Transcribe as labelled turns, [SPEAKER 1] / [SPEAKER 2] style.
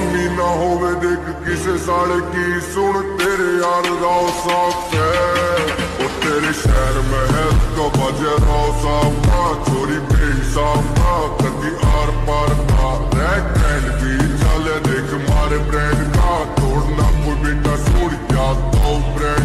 [SPEAKER 1] कमी ना होवे देख किसे साले की, सुन तेरे यार राव साफ है वो तेरे शहर में है तो बजे राव साफ ना, चोरी बेहिसाब ना करती आर पार ना, रैक कैंड भी चले देख मारे ब्रांड का, तोड़ना कोई बेटा सुन याद तो ब्रांड